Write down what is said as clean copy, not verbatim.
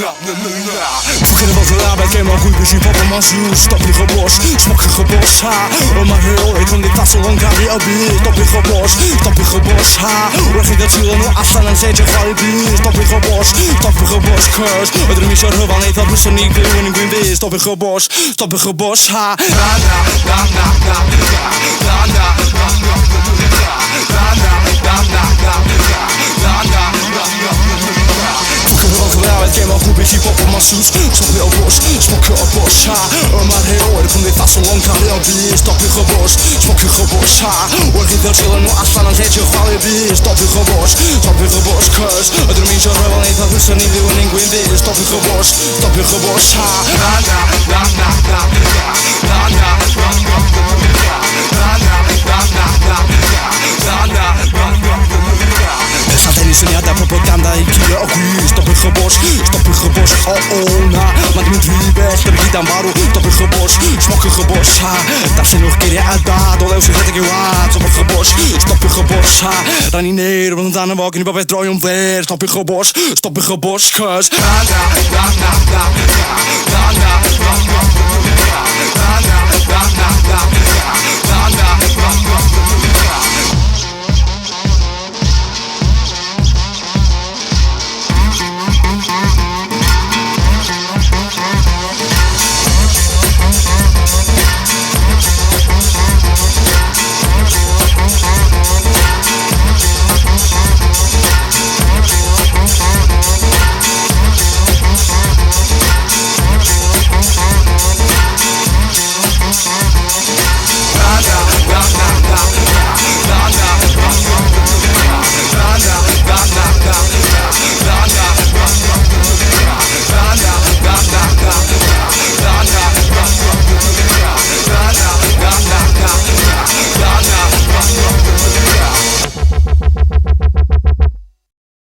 Kunnen wat we arbeid, ken maar goed, dus je papa maar zo. Stop je gebos, smok je gebos, ha. Maar heel, ik kom dit tas zo lang, ga je op je. Stop je gebos, ha. Hoe ging dat jullie nu afstaan en zet je gewoon je bier. Stop je gebos, kus. Het er niet zo heel van, dat moest er niet weer in een weer. Stop je gebos, ha. Ik ken wel goed, beetje pop op mijn soes. Stop je op bos, smok je op bos, ha. Maar heel, ik kom dit vast zo lang, ga je op bier. Stop je gebos, smok je gebos, ha. Hoor je dat jullie nu afstaan en zet je gewoon je bier. Stop je gebos, kus. Het er niet zo heel van, dat moest er niet weer in een weer. Stop je gebos, ha. Sognata propaganda i kilo qui stop je gebos, na. Maar met wie best, heb ik dan waarom stop je gebos, smok je gebos, ha. Dat zijn nog keer uit daar, door zo zet ik je aan. Stop je gebos, ha. Dan niet neer, want dan walk in bij triomfeer. Stop je gebos, kus.